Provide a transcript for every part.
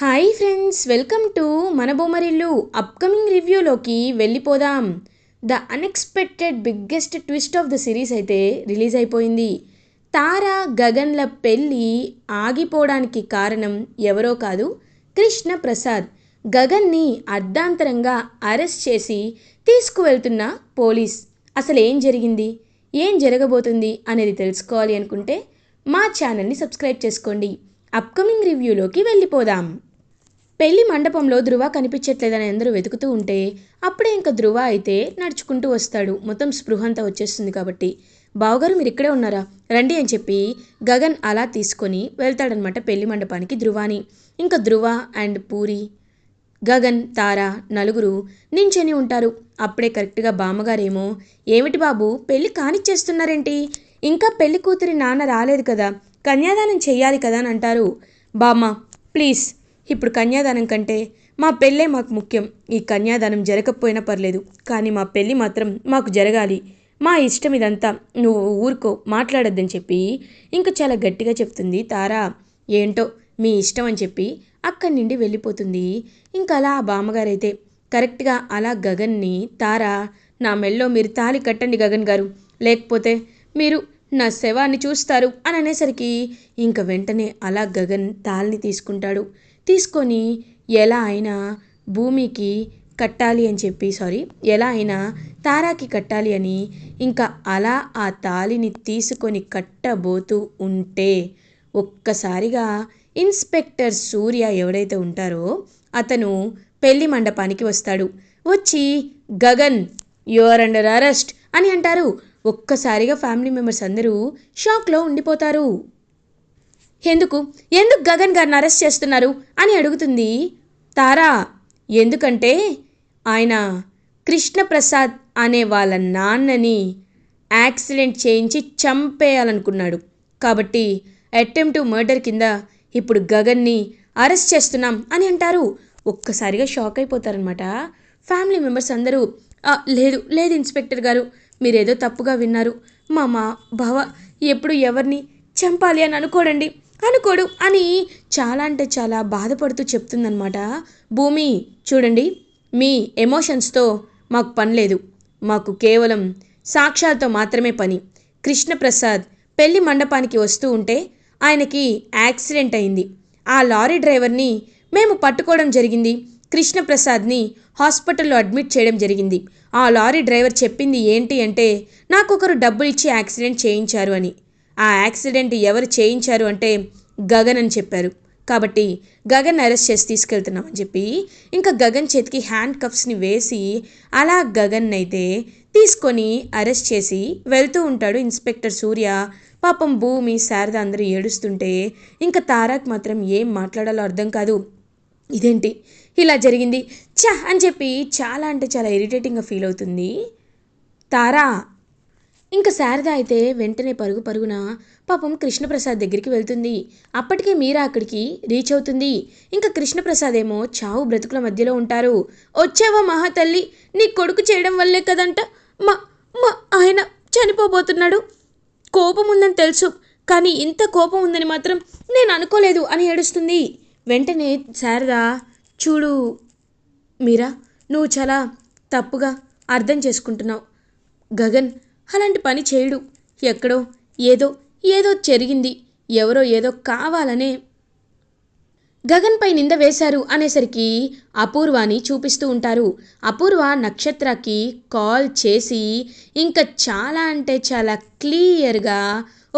Hi friends, welcome to మన Bommarillu. Upcoming రివ్యూలోకి వెళ్ళిపోదాం. The unexpected biggest twist of the series అయితే release అయిపోయింది. తారా గగన్ల పెళ్ళి ఆగిపోవడానికి కారణం ఎవరో కాదు, కృష్ణ ప్రసాద్. గగన్ని అర్ధాంతరంగా అరెస్ట్ చేసి తీసుకువెళ్తున్న పోలీస్. అసలు ఏం జరిగింది, ఏం జరగబోతుంది అనేది తెలుసుకోవాలి అనుకుంటే మా ఛానల్ని సబ్స్క్రైబ్ చేసుకోండి. అప్కమింగ్ రివ్యూలోకి వెళ్ళిపోదాం. పెళ్లి మండపంలో ధృవ కనిపించట్లేదని అందరూ వెతుకుతూ ఉంటే అప్పుడే ఇంకా ధృవ అయితే నడుచుకుంటూ వస్తాడు. మొత్తం స్పృహంతా వచ్చేస్తుంది కాబట్టి, బావగారు మీరు ఇక్కడే ఉన్నారా, రండి అని చెప్పి గగన్ అలా తీసుకొని వెళ్తాడనమాట పెళ్లి మండపానికి ధృవాని. ఇంకా ధృవ అండ్ పూరి, గగన్, తార నలుగురు నించొని ఉంటారు. అప్పుడే కరెక్ట్గా బామ్మగారేమో, ఏమిటి బాబు పెళ్ళి కానిచ్చేస్తున్నారేంటి, ఇంకా పెళ్లి కూతురి నాన్న రాలేదు కదా, కన్యాదానం చెయ్యాలి కదా అని అంటారు. బామ్మ ప్లీజ్, ఇప్పుడు కన్యాదానం కంటే మా పెళ్ళే మాకు ముఖ్యం. ఈ కన్యాదానం జరగకపోయినా పర్లేదు, కానీ మా పెళ్ళి మాత్రం మాకు జరగాలి. మా ఇష్టం ఇదంతా, నువ్వు ఊరుకో మాట్లాడొద్దని చెప్పి ఇంకా చాలా గట్టిగా చెప్తుంది తారా. ఏంటో మీ ఇష్టం అని చెప్పి అక్కడి నుండి వెళ్ళిపోతుంది. ఇంకా అలా ఆ బామ్మగారైతే కరెక్ట్గా అలా గగన్ని, తారా నా మెల్లో మీరు తాళి కట్టండి గగన్ గారు, లేకపోతే మీరు నా శవాన్ని చూస్తారు అని అనేసరికి ఇంక వెంటనే అలా గగన్ తాళిని తీసుకుంటాడు. తీసుకొని ఎలా అయినా భూమికి కట్టాలి అని చెప్పి ఎలా అయినా తారాకి కట్టాలి అని ఇంకా అలా ఆ తాళిని తీసుకొని కట్టబోతూ ఉంటే ఒక్కసారిగా ఇన్స్పెక్టర్ సూర్య ఎవడైతే ఉంటారో అతను పెళ్లి మండపానికి వస్తాడు. వచ్చి Gagan you are under arrest అని అంటారు. ఒక్కసారిగా ఫ్యామిలీ మెంబర్స్ అందరూ షాక్లో ఉండిపోతారు. ఎందుకు ఎందుకు గగన్ గారిని అరెస్ట్ చేస్తున్నారు అని అడుగుతుంది తారా. ఎందుకంటే ఆయన కృష్ణప్రసాద్ అనే వాళ్ళ నాన్నని యాక్సిడెంట్ చేయించి చంపేయాలనుకున్నాడు, కాబట్టి అటెంప్ట్ టు మర్డర్ కింద ఇప్పుడు గగన్ని అరెస్ట్ చేస్తున్నాం అని అంటారు. ఒక్కసారిగా షాక్ అయిపోతారనమాట ఫ్యామిలీ మెంబర్స్ అందరూ. లేదు లేదు ఇన్స్పెక్టర్ గారు, మీరేదో తప్పుగా విన్నారు. మా బావ ఎప్పుడు ఎవరిని చంపాలి అని అనుకోడు అని చాలా అంటే చాలా బాధపడుతూ చెప్తుందనమాట భూమి. చూడండి, మీ ఎమోషన్స్తో మాకు పని లేదు, మాకు కేవలం సాక్ష్యాలతో మాత్రమే పని. కృష్ణప్రసాద్ పెళ్లి మండపానికి వస్తూ ఉంటే ఆయనకి యాక్సిడెంట్ అయింది. ఆ లారీ డ్రైవర్ని మేము పట్టుకోవడం జరిగింది. కృష్ణప్రసాద్ని హాస్పిటల్లో అడ్మిట్ చేయడం జరిగింది. ఆ లారీ డ్రైవర్ చెప్పింది ఏంటి అంటే, నాకొకరు డబ్బులు ఇచ్చి యాక్సిడెంట్ చేయించారు అని. ఆ యాక్సిడెంట్ ఎవరు చేయించారు అంటే గగన్ అని చెప్పారు. కాబట్టి గగన్ అరెస్ట్ చేసి తీసుకెళ్తున్నామని చెప్పి ఇంకా గగన్ చేతికి హ్యాండ్ కఫ్స్ని వేసి అలా గగన్ అయితే తీసుకొని అరెస్ట్ చేసి వెళ్తూ ఉంటాడు ఇన్స్పెక్టర్ సూర్య. పాపం భూమి, శారద అందరూ ఏడుస్తుంటే ఇంకా తారాకు మాత్రం ఏం మాట్లాడాలో అర్థం కాదు. ఇదేంటి ఇలా జరిగింది చా అని చెప్పి చాలా అంటే చాలా ఇరిటేటింగ్గా ఫీల్ అవుతుంది తారా. ఇంకా శారద అయితే వెంటనే పరుగున పాపం కృష్ణప్రసాద్ దగ్గరికి వెళ్తుంది. అప్పటికే మీరా అక్కడికి రీచ్ అవుతుంది. ఇంకా కృష్ణప్రసాద్ ఏమో చావు బ్రతుకుల మధ్యలో ఉంటారు. వచ్చావా మహాతల్లి, నీ కొడుకు చేయడం వల్లే కదంట మా మా ఆయన చనిపోబోతున్నాడు. కోపం ఉందని తెలుసు, కానీ ఇంత కోపం ఉందని మాత్రం నేను అనుకోలేదు అని ఏడుస్తుంది. వెంటనే శారద, చూడు మీరా, నువ్వు చాలా తప్పుగా అర్థం చేసుకుంటున్నావు. గగన్ అలాంటి పని చేయడు. ఎక్కడో ఏదో జరిగింది, ఎవరో ఏదో కావాలనే గగన్పై నింద వేశారు అనేసరికి అపూర్వాని చూపిస్తూ ఉంటారు. అపూర్వ నక్షత్రకి కాల్ చేసి ఇంకా చాలా అంటే చాలా క్లియర్గా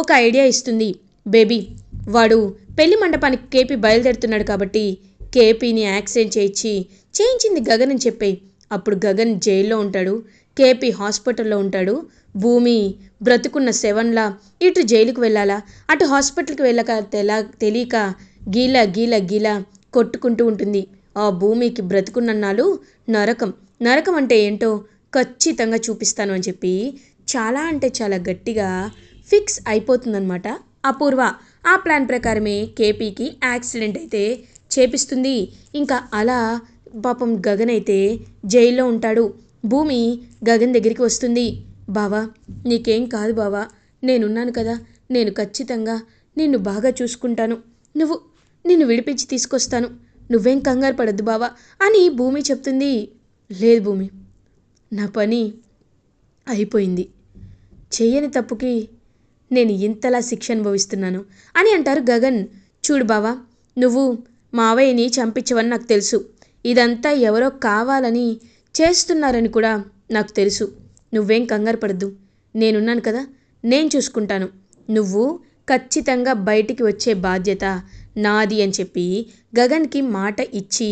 ఒక ఐడియా ఇస్తుంది. బేబీ, వాడు పెళ్లి మండపానికి కేపీ బయలుదేరుతున్నాడు కాబట్టి కేపీని యాక్సిడెంట్ చేయించింది గగన్ అని చెప్పేయి. అప్పుడు గగన్ జైల్లో ఉంటాడు, కేపీ హాస్పిటల్లో ఉంటాడు. భూమి బ్రతుకున్న శవంలా ఇటు జైలుకు వెళ్ళాలా, అటు హాస్పిటల్కి వెళ్ళక తెలియక గీలా కొట్టుకుంటూ ఉంటుంది. ఆ భూమికి బ్రతుకున్నన్నాళ్ళు నరకం అంటే ఏంటో ఖచ్చితంగా చూపిస్తాను అని చెప్పి చాలా అంటే చాలా గట్టిగా ఫిక్స్ అయిపోతుందన్నమాట అపూర్వ. ఆ ప్లాన్ ప్రకారమే కేపీకి యాక్సిడెంట్ అయితే చేపిస్తుంది. ఇంకా అలా పాపం గగన్ అయితే జైల్లో ఉంటాడు. భూమి గగన్ దగ్గరికి వస్తుంది. బావా, నీకేం కాదు బావా, నేనున్నాను కదా, నేను ఖచ్చితంగా నిన్ను బాగా చూసుకుంటాను, నిన్ను విడిపించి తీసుకొస్తాను, నువ్వేం కంగారు పడద్దు బావా అని భూమి చెప్తుంది. లేదు భూమి, నా పని అయిపోయింది. చెయ్యని తప్పుకి నేను ఇంతలా శిక్ష అనుభవిస్తున్నాను అని అంటారు గగన్. చూడు బావా, నువ్వు మావయ్యని చంపించవని నాకు తెలుసు. ఇదంతా ఎవరో కావాలని చేస్తున్నారని కూడా నాకు తెలుసు. నువ్వేం కంగారు పడద్దు, నేనున్నాను కదా, నేను చూసుకుంటాను. నువ్వు ఖచ్చితంగా బయటికి వచ్చే బాధ్యత నాది అని చెప్పి గగన్కి మాట ఇచ్చి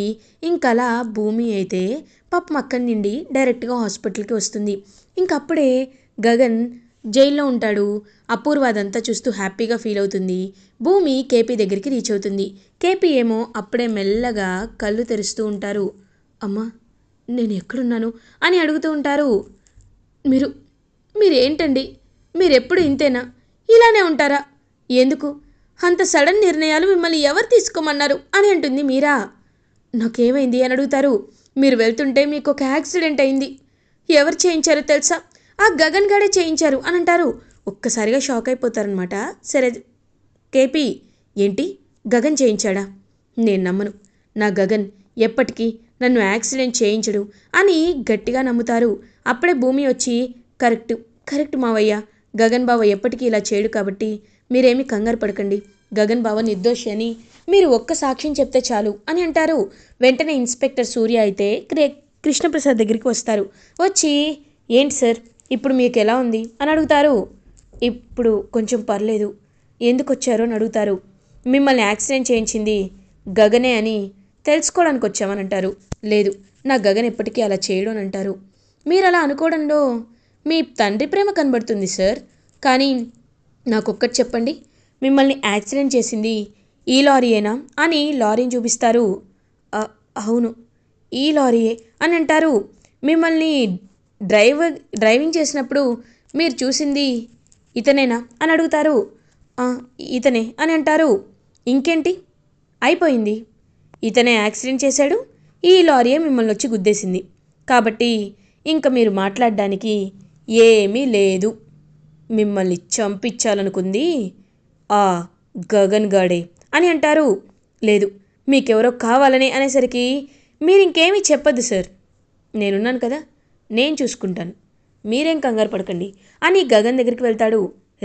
ఇంకలా భూమి అయితే పాపం అక్కడి నుండి డైరెక్ట్గా హాస్పిటల్కి వస్తుంది. ఇంకప్పుడే గగన్ జైల్లో ఉంటాడు. అపూర్వ అదంతా చూస్తూ హ్యాపీగా ఫీల్ అవుతుంది. భూమి కేపీ దగ్గరికి రీచ్ అవుతుంది. కేపీ ఏమో అప్పుడే మెల్లగా కళ్ళు తెరుస్తూ ఉంటారు. అమ్మా, నేను ఎక్కడున్నాను అని అడుగుతూ ఉంటారు. మీరేంటండి, మీరెప్పుడు ఇంతేనా, ఇలానే ఉంటారా, ఎందుకు అంత సడన్ నిర్ణయాలు మిమ్మల్ని ఎవరు తీసుకోమన్నారు అని అంటుంది మీరా. నాకేమైంది అని అడుగుతారు. మీరు వెళ్తుంటే మీకు ఒక యాక్సిడెంట్ అయింది. ఎవరు చేయించారో తెలుసా, ఆ గగన్ గాడే చేయించారు అని అంటారు. ఒక్కసారిగా షాక్ అయిపోతారనమాట. సరే కేపీ, ఏంటి గగన్ చేయించాడా? నేను నమ్మను. నా గగన్ ఎప్పటికీ నన్ను యాక్సిడెంట్ చేయించడు అని గట్టిగా నమ్ముతారు. అప్పుడే భూమి వచ్చి కరెక్ట్ మావయ్య, గగన్ బావ ఎప్పటికీ ఇలా చేయడు కాబట్టి మీరేమీ కంగారు పడకండి. గగన్ బావ నిర్దోషి అని మీరు ఒక్క సాక్ష్యం చెప్తే చాలు అని అంటారు. వెంటనే ఇన్స్పెక్టర్ సూర్య అయితే కృష్ణప్రసాద్ దగ్గరికి వస్తారు. వచ్చి ఏంటి సార్ ఇప్పుడు మీకు ఎలా ఉంది అని అడుగుతారు. ఇప్పుడు కొంచెం పర్లేదు. ఎందుకు వచ్చారో అని అడుగుతారు. మిమ్మల్ని యాక్సిడెంట్ చేయించింది గగనే అని తెలుసుకోవడానికి వచ్చామని అంటారు. లేదు, నా గగన్ ఎప్పటికీ అలా చేయడం అని అంటారు. మీరు అలా అనుకోవడంలో మీ తండ్రి ప్రేమ కనబడుతుంది సార్. కానీ నాకొక్కటి చెప్పండి, మిమ్మల్ని యాక్సిడెంట్ చేసింది ఈ లారీయేనా అని లారీని చూపిస్తారు. అవును, ఈ లారీయే అని అంటారు. మిమ్మల్ని డ్రైవింగ్ చేసినప్పుడు మీరు చూసింది ఇతనేనా అని అడుగుతారు. ఇతనే అని అంటారు. ఇంకేంటి, అయిపోయింది. ఇతనే యాక్సిడెంట్ చేశాడు, ఈ లారీయే మిమ్మల్ని వచ్చి గుద్దేసింది. కాబట్టి ఇంకా మీరు మాట్లాడడానికి ఏమీ లేదు. మిమ్మల్ని చంపించాలనుకుంది ఆ గగన్ గాడే అని అంటారు. లేదు, మీకెవరో కావాలని అనేసరికి మీరు ఇంకేమీ చెప్పద్దు సార్, నేనున్నాను కదా, నేను చూసుకుంటాను, మీరేం కంగారు పడకండి అని గగన్ దగ్గరికి వెళ్తాడు.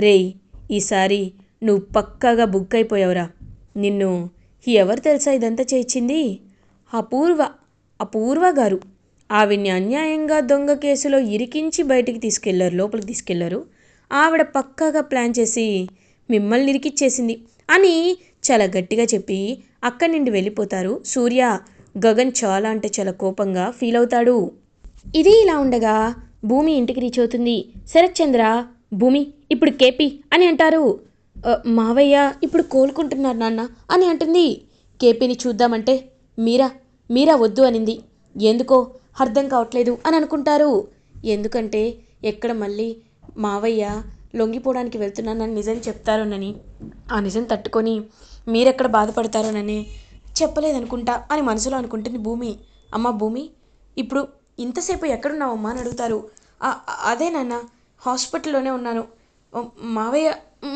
రేయ్, ఈసారి నువ్వు పక్కాగా బుక్ అయిపోయావురా. నిన్ను ఎవరు తెలుసా ఇదంతా చేయించింది? అపూర్వ గారు. ఆవిడ్ని అన్యాయంగా దొంగ కేసులో ఇరికించి లోపలికి తీసుకెళ్లారు. ఆవిడ పక్కాగా ప్లాన్ చేసి మిమ్మల్ని ఇరికిచ్చేసింది అని చాలా గట్టిగా చెప్పి అక్కడి నుండి వెళ్ళిపోతారు సూర్య. గగన్ చాలా అంటే చాలా కోపంగా ఫీల్ అవుతాడు. ఇది ఇలా ఉండగా భూమి ఇంటికి రీచ్ అవుతుంది. శరత్చంద్ర, భూమి ఇప్పుడు కేపీ అని అంటారు. మావయ్య ఇప్పుడు కోలుకుంటున్నారు నాన్న అని అంటుంది. కేపీని చూద్దామంటే మీరా వద్దు అనింది. ఎందుకో అర్థం కావట్లేదు అని అనుకుంటారు. ఎందుకంటే ఎక్కడ మళ్ళీ మావయ్య లొంగిపోవడానికి వెళ్తున్నానని నిజం చెప్తారోనని, ఆ నిజం తట్టుకొని మీరెక్కడ బాధపడతారోనని చెప్పలేదనుకుంటా అని మనసులో అనుకుంటుంది భూమి. అమ్మ భూమి, ఇప్పుడు ఇంతసేపు ఎక్కడున్నావమ్మా అని అడుగుతారు. అదే నాన్న, హాస్పిటల్లోనే ఉన్నాను.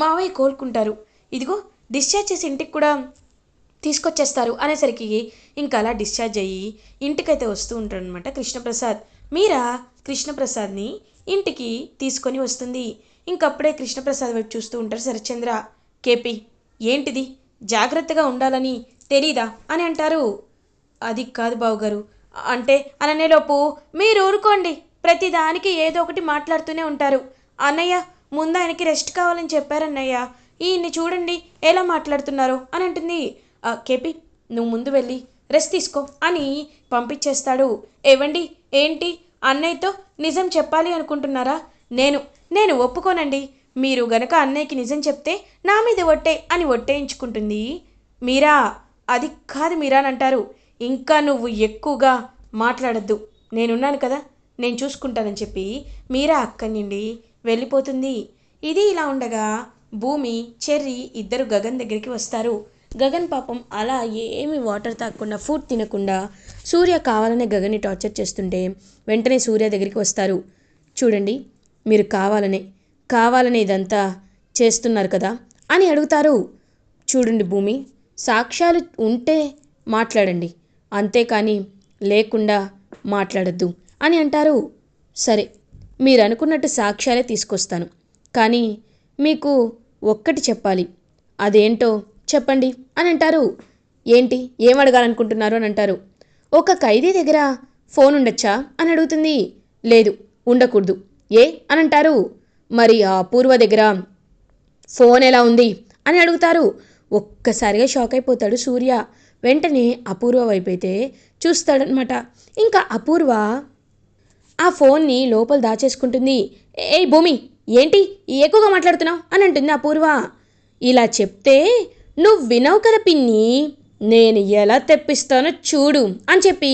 మావయ్య కోలుకుంటారు, ఇదిగో డిశ్చార్జ్ చేసి ఇంటికి కూడా తీసుకొచ్చేస్తారు అనేసరికి ఇంకా అలా డిశ్చార్జ్ అయ్యి ఇంటికైతే వస్తూ ఉంటారనమాట కృష్ణప్రసాద్. మీరా కృష్ణప్రసాద్ని ఇంటికి తీసుకొని వస్తుంది. ఇంకప్పుడే కృష్ణప్రసాద్ వైపు చూస్తూ ఉంటారు శరత్చంద్ర. కేపీ, ఏంటిది, జాగ్రత్తగా ఉండాలని తెలీదా అని అంటారు. అది కాదు బావగారు, అంటే అననేలోపు మీరు ఊరుకోండి, ప్రతిదానికి ఏదో ఒకటి మాట్లాడుతూనే ఉంటారు. అన్నయ్య, ముందు ఆయనకి రెస్ట్ కావాలని చెప్పారన్నయ్య, ఈయన్ని చూడండి ఎలా మాట్లాడుతున్నారో అని అంటుంది. కేపీ, నువ్వు ముందు వెళ్ళి రెస్ట్ తీసుకో అని పంపించేస్తాడు. ఏవండి, ఏంటి అన్నయ్యతో నిజం చెప్పాలి అనుకుంటున్నారా? నేను ఒప్పుకోనండి. మీరు గనక అన్నయ్యకి నిజం చెప్తే నా మీద ఒట్టే అని ఒట్టేయించుకుంటుంది మీరా. అది కాదు మీరా అని అంటారు. ఇంకా నువ్వు ఎక్కువగా మాట్లాడద్దు, నేనున్నాను కదా, నేను చూసుకుంటానని చెప్పి మీరా అక్కడి నుండి వెళ్ళిపోతుంది. ఇది ఇలా ఉండగా భూమి, చెర్రీ ఇద్దరు గగన్ దగ్గరికి వస్తారు. గగన్ పాపం అలా ఏమి వాటర్ తాగకుండా, ఫుడ్ తినకుండా సూర్య కావాలనే గగన్ని టార్చర్ చేస్తుంటే వెంటనే సూర్య దగ్గరికి వస్తారు. చూడండి, మీరు కావాలనే ఇదంతా చేస్తున్నారు కదా అని అడుగుతారు. చూడండి భూమి, సాక్ష్యాలు ఉంటే మాట్లాడండి, అంతేకాని లేకుండా మాట్లాడద్దు అని అంటారు. సరే, మీరు అనుకున్నట్టు సాక్ష్యాలే తీసుకొస్తాను, కానీ మీకు ఒక్కటి చెప్పాలి, అదేంటో చెప్పండి అని అంటారు. ఏంటి, ఏం అడగాలనుకుంటున్నారు అని అంటారు. ఒక ఖైదీ దగ్గర ఫోన్ ఉండొచ్చా అని అడుగుతుంది. లేదు, ఉండకూడదు. ఏ అని అంటారు. మరి ఆ అపూర్వ దగ్గర ఫోన్ ఎలా ఉంది అని అడుగుతారు. ఒక్కసారిగా షాక్ అయిపోతాడు సూర్య. వెంటనే అపూర్వ వైపైతే చూస్తాడనమాట. ఇంకా అపూర్వ ఆ ఫోన్ని లోపల దాచేసుకుంటుంది. ఏయ్ భూమి, ఏంటి ఎక్కువగా మాట్లాడుతున్నావు అని అంటుంది అపూర్వ. ఇలా చెప్తే నువ్వు వినవు కదా పిన్ని, నేను ఎలా తెప్పిస్తానో చూడు అని చెప్పి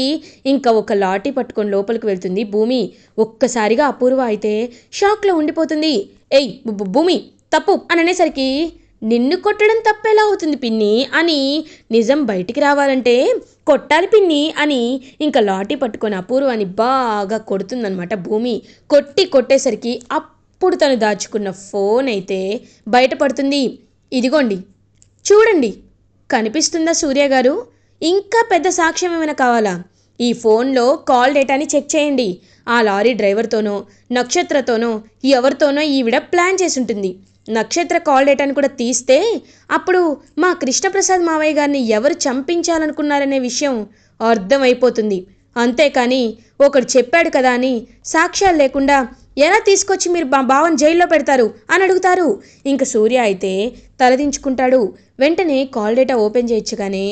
ఇంకా ఒక లాఠీ పట్టుకొని లోపలికి వెళ్తుంది భూమి. ఒక్కసారిగా అపూర్వ అయితే షాక్లో ఉండిపోతుంది. ఏయ్ భూమి, తప్పు అని అనేసరికి నిన్ను కొట్టడం తప్పెలా అవుతుంది పిన్ని అని, నిజం బయటికి రావాలంటే కొట్టాలి పిన్ని అని ఇంకా లాఠీ పట్టుకొని అపూర్వని బాగా కొడుతుందనమాట భూమి. కొట్టేసరికి అప్పుడు తను దాచుకున్న ఫోన్ అయితే బయటపడుతుంది. ఇదిగోండి చూడండి, కనిపిస్తుందా సూర్య గారు? ఇంకా పెద్ద సాక్ష్యం ఏమైనా కావాలా? ఈ ఫోన్లో కాల్ డేటాని చెక్ చేయండి. ఆ లారీ డ్రైవర్తోనో నక్షత్రతోనో ఎవరితోనో ఈవిడ ప్లాన్ చేసి ఉంటుంది. నక్షత్ర కాల్ డేటాని కూడా తీస్తే అప్పుడు మా కృష్ణప్రసాద్ మావయ్య గారిని ఎవరు చంపించాలనుకున్నారనే విషయం అర్థమైపోతుంది. అంతేకాని ఒకడు చెప్పాడు కదా అని సాక్ష్యాలు లేకుండా ఎలా తీసుకొచ్చి మీరు బావని జైల్లో పెడతారు అని అడుగుతారు. ఇంక సూర్య అయితే తలదించుకుంటాడు. వెంటనే కాల్ డేటా ఓపెన్ చేయొచ్చుగానే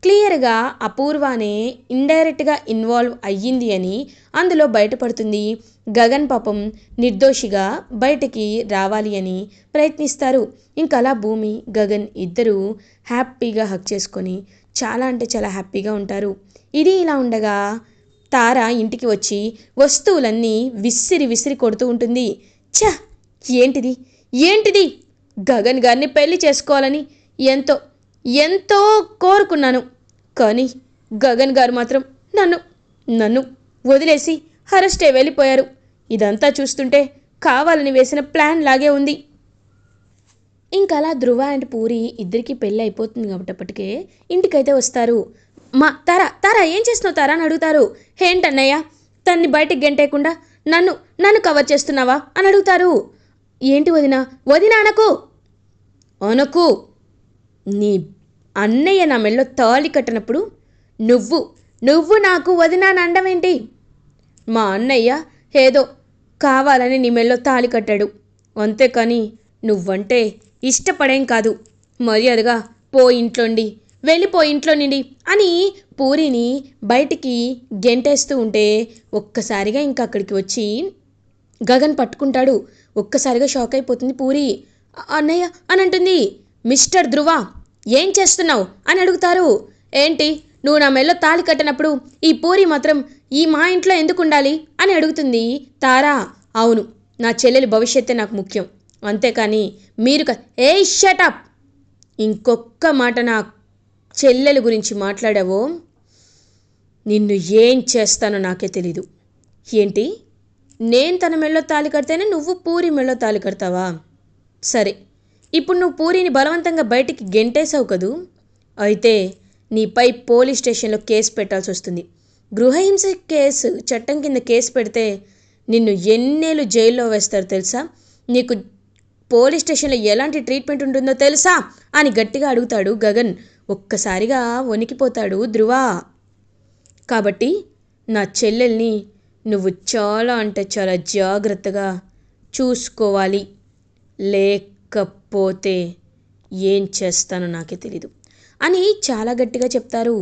క్లియర్గా అపూర్వానే ఇండైరెక్ట్గా ఇన్వాల్వ్ అయ్యింది అని అందులో బయటపడుతుంది. గగన్ పాపం నిర్దోషిగా బయటికి రావాలి అని ప్రయత్నిస్తారు. ఇంకా అలా భూమి గగన్ ఇద్దరూ హ్యాపీగా హక్ చేసుకొని చాలా అంటే చాలా హ్యాపీగా ఉంటారు. ఇది ఇలా ఉండగా తార ఇంటికి వచ్చి వస్తువులన్నీ విసిరి కొడుతూ ఉంటుంది. ఛ, ఏంటిది ఏంటిది, గగన్ గారిని పెళ్లి చేసుకోవాలని ఎంతో ఎంతో కోరుకున్నాను, కానీ గగన్ గారు మాత్రం నన్ను నన్ను వదిలేసి అరెస్టే వెళ్ళిపోయారు. ఇదంతా చూస్తుంటే కావాలని వేసిన ప్లాన్ లాగే ఉంది. ఇంకా అలా ధృవ అండ్ పూరి ఇద్దరికి పెళ్ళి అయిపోతుంది కాబట్టప్పటికే ఇంటికైతే వస్తారు. మా తారా ఏం చేస్తున్నావు తారా అని అడుగుతారు. ఏంటన్నయ్య, తన్ని బయటికి గెంటేయకుండా నన్ను కవర్ చేస్తున్నావా అని అడుగుతారు. ఏంటి వదినా అనకు, నీ అన్నయ్య నా మెళ్ళో తాళి కట్టినప్పుడు నువ్వు నాకు వదినా అని అనడం ఏంటి? మా అన్నయ్య ఏదో కావాలని నీ మెళ్ళో తాళి కట్టాడు, అంతేకాని నువ్వంటే ఇష్టపడేం కాదు. మర్యాదగా వెళ్ళిపో ఇంట్లో నుండి అని పూరిని బయటికి గెంటేస్తూ ఉంటే ఒక్కసారిగా ఇంకా అక్కడికి వచ్చి గగన్ పట్టుకుంటాడు. ఒక్కసారిగా షాక్ అయిపోతుంది పూరి. అన్నయ్య అని అంటుంది. మిస్టర్ ధృవ, ఏం చేస్తున్నావు అని అడుగుతారు. ఏంటి, నువ్వు నా మెల్లో తాళి కట్టినప్పుడు ఈ పూరి మాత్రం ఈ మా ఇంట్లో ఎందుకు ఉండాలి అని అడుగుతుంది తారా. అవును, నా చెల్లెలి భవిష్యత్తే నాకు ముఖ్యం, అంతేకాని మీరు షటప్, ఇంకొక్క మాట నా చెల్లెల గురించి మాట్లాడావో నిన్ను ఏం చేస్తానో నాకే తెలీదు. ఏంటి, నేను తన మెళ్ళో తాళి కడితేనే నువ్వు పూరి మెళ్ళో తాళి కడతావా? సరే, ఇప్పుడు నువ్వు పూరిని బలవంతంగా బయటికి గెంటేసావు కదూ, అయితే నీపై పోలీస్ స్టేషన్లో కేసు పెట్టాల్సి వస్తుంది. గృహహింస కేసు చట్టం కింద కేసు పెడితే నిన్ను ఎన్నేళ్ళు జైల్లో వేస్తారు తెలుసా? నీకు పోలీస్ స్టేషన్లో ఎలాంటి ట్రీట్మెంట్ ఉంటుందో తెలుసా అని గట్టిగా అడుగుతాడు గగన్. ఒక్కసారిగా వణికిపోతాడు ధృవ. కాబట్టి నా చెల్లెల్ని నువ్వు చాలా అంటే చాలా జాగ్రత్తగా చూసుకోవాలి, లేకపోతే ఏం చేస్తానో నాకే తెలీదు అని చాలా గట్టిగా చెప్తారు.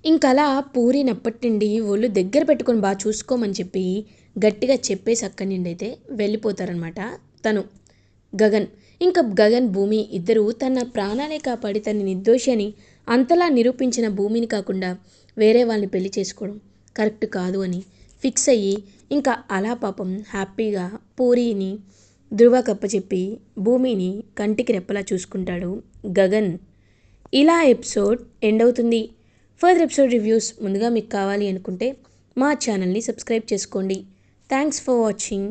ఇంకలా పూరినప్పటి నుండి ఒళ్ళు దగ్గర పెట్టుకొని బాగా చూసుకోమని చెప్పి గట్టిగా చెప్పేసి అక్కడి నుండి అయితే వెళ్ళిపోతారనమాట తను గగన్. ఇంకా గగన్ భూమి ఇద్దరు తన ప్రాణాలే కాపాడి తన నిర్దోషి అని అంతలా నిరూపించిన భూమిని కాకుండా వేరే వాళ్ళని పెళ్లి చేసుకోవడం కరెక్ట్ కాదు అని ఫిక్స్ అయ్యి ఇంకా అలా పాపం హ్యాపీగా పూరిని ధృవ కప్పచెప్పి భూమిని కంటికి రెప్పలా చూసుకుంటాడు గగన్. ఇలా ఎపిసోడ్ ఎండ్ అవుతుంది. ఫర్దర్ ఎపిసోడ్ రివ్యూస్ ముందుగా మీకు కావాలి అనుకుంటే మా ఛానల్ని సబ్స్క్రైబ్ చేసుకోండి. Thanks for watching.